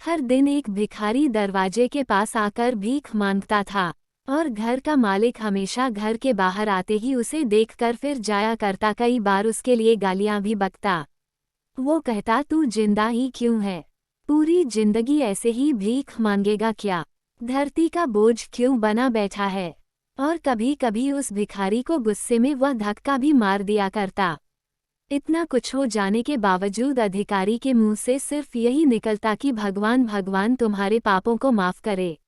हर दिन एक भिखारी दरवाजे के पास आकर भीख मांगता था और घर का मालिक हमेशा घर के बाहर आते ही उसे देखकर फिर जाया करता, कई बार उसके लिए गालियां भी बकता। वो कहता, तू जिंदा ही क्यों है? पूरी जिंदगी ऐसे ही भीख मांगेगा क्या? धरती का बोझ क्यों बना बैठा है? और कभी कभी उस भिखारी को गुस्से में वह धक्का भी मार दिया करता। इतना कुछ हो जाने के बावजूद अधिकारी के मुंह से सिर्फ यही निकलता कि भगवान भगवान तुम्हारे पापों को माफ करे।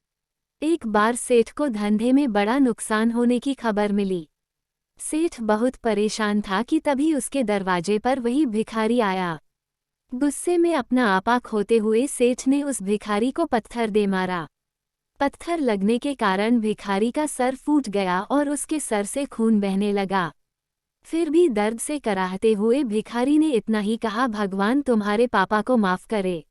एक बार सेठ को धंधे में बड़ा नुकसान होने की खबर मिली। सेठ बहुत परेशान था कि तभी उसके दरवाजे पर वही भिखारी आया। गुस्से में अपना आपा खोते हुए सेठ ने उस भिखारी को पत्थर दे मारा। पत्थर लगने के कारण भिखारी का सर फूट गया और उसके सर से खून बहने लगा। फिर भी दर्द से कराहते हुए भिखारी ने इतना ही कहा, भगवान तुम्हारे पापा को माफ करे।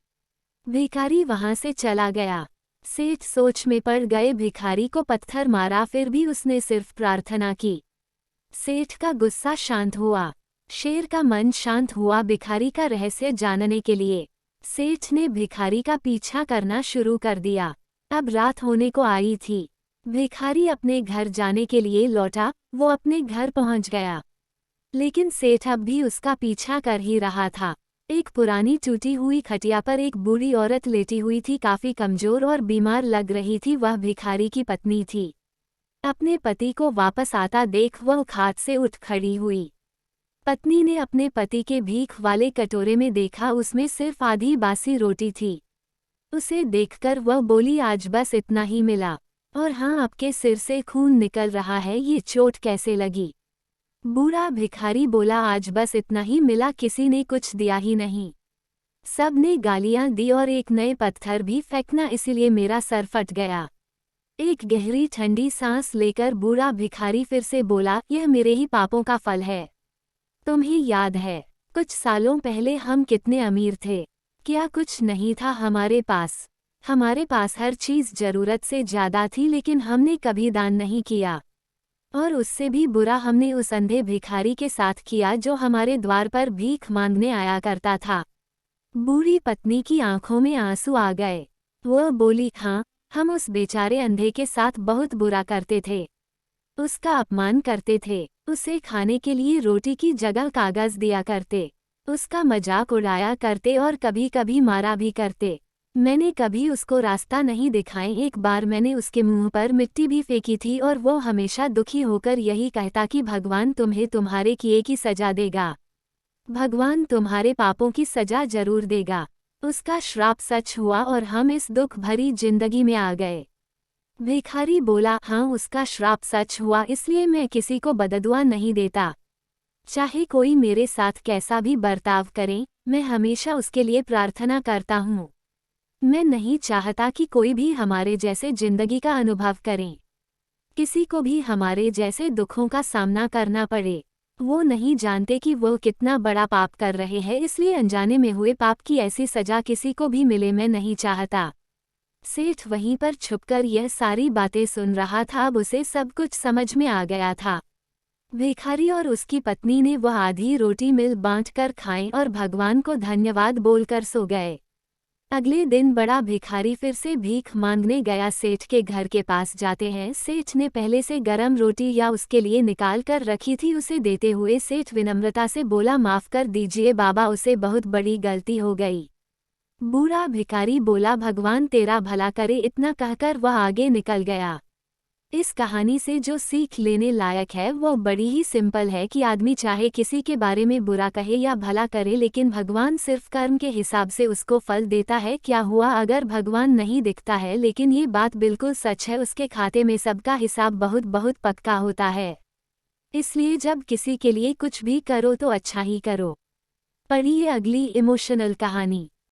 भिखारी वहां से चला गया। सेठ सोच में पड़ गए, भिखारी को पत्थर मारा फिर भी उसने सिर्फ प्रार्थना की। सेठ का गुस्सा शांत हुआ, शेर का मन शांत हुआ भिखारी का रहस्य जानने के लिए। सेठ ने भिखारी का पीछा करना शुरू कर दिया। अब रात होने को आई थी। भिखारी अपने घर जाने के लिए लौटा। वो अपने घर पहुंच गया, लेकिन सेठ अब भी उसका पीछा कर ही रहा था। एक पुरानी टूटी हुई खटिया पर एक बूढ़ी औरत लेटी हुई थी, काफी कमजोर और बीमार लग रही थी। वह भिखारी की पत्नी थी। अपने पति को वापस आता देख वह खाट से उठ खड़ी हुई। पत्नी ने अपने पति के भीख वाले कटोरे में देखा, उसमें सिर्फ आधी बासी रोटी थी। उसे देखकर वह बोली, आज बस इतना ही मिला, और हाँ, आपके सिर से खून निकल रहा है, ये चोट कैसे लगी? बूढ़ा भिखारी बोला, आज बस इतना ही मिला, किसी ने कुछ दिया ही नहीं। सब ने गालियां दी और एक नए पत्थर भी फेंकना, इसीलिए मेरा सर फट गया। एक गहरी ठंडी सांस लेकर बूढ़ा भिखारी फिर से बोला, यह मेरे ही पापों का फल है। तुम्हें याद है कुछ सालों पहले हम कितने अमीर थे? क्या कुछ नहीं था हमारे पास? हमारे पास हर चीज जरूरत से ज्यादा थी, लेकिन हमने कभी दान नहीं किया। और उससे भी बुरा हमने उस अंधे भिखारी के साथ किया जो हमारे द्वार पर भीख मांगने आया करता था। बूढ़ी पत्नी की आंखों में आंसू आ गए। वह बोली, हाँ, हम उस बेचारे अंधे के साथ बहुत बुरा करते थे। उसका अपमान करते थे, उसे खाने के लिए रोटी की जगह कागज दिया करते, उसका मजाक उड़ाया करते और कभी कभी मारा भी करते। मैंने कभी उसको रास्ता नहीं दिखाए। एक बार मैंने उसके मुंह पर मिट्टी भी फेंकी थी और वो हमेशा दुखी होकर यही कहता कि भगवान तुम्हें तुम्हारे किए की सजा देगा, भगवान तुम्हारे पापों की सजा जरूर देगा। उसका श्राप सच हुआ और हम इस दुख भरी जिंदगी में आ गए। भिखारी बोला, हाँ, उसका श्राप सच हुआ, इसलिए मैं किसी को बददुआ नहीं देता। चाहे कोई मेरे साथ कैसा भी बर्ताव करे, मैं हमेशा उसके लिए प्रार्थना करता हूँ। मैं नहीं चाहता कि कोई भी हमारे जैसे जिंदगी का अनुभव करे, किसी को भी हमारे जैसे दुखों का सामना करना पड़े। वो नहीं जानते कि वो कितना बड़ा पाप कर रहे हैं, इसलिए अनजाने में हुए पाप की ऐसी सजा किसी को भी मिले, मैं नहीं चाहता। सेठ वहीं पर छुपकर यह सारी बातें सुन रहा था। अब उसे सब कुछ समझ में आ गया था। भिखारी और उसकी पत्नी ने वह आधी रोटी मिल बांटकर खाई और भगवान को धन्यवाद बोलकर सो गए। अगले दिन बड़ा भिखारी फिर से भीख मांगने गया। सेठ के घर के पास जाते हैं। सेठ ने पहले से गरम रोटी या उसके लिए निकाल कर रखी थी। उसे देते हुए सेठ विनम्रता से बोला, माफ कर दीजिए बाबा, उसे बहुत बड़ी गलती हो गई। बूढ़ा भिखारी बोला, भगवान तेरा भला करे। इतना कहकर वह आगे निकल गया। इस कहानी से जो सीख लेने लायक है वो बड़ी ही सिंपल है कि आदमी चाहे किसी के बारे में बुरा कहे या भला करे, लेकिन भगवान सिर्फ कर्म के हिसाब से उसको फल देता है। क्या हुआ अगर भगवान नहीं दिखता है, लेकिन ये बात बिल्कुल सच है, उसके खाते में सबका हिसाब बहुत बहुत पक्का होता है। इसलिए जब किसी के लिए कुछ भी करो तो अच्छा ही करो। पढ़िए अगली इमोशनल कहानी।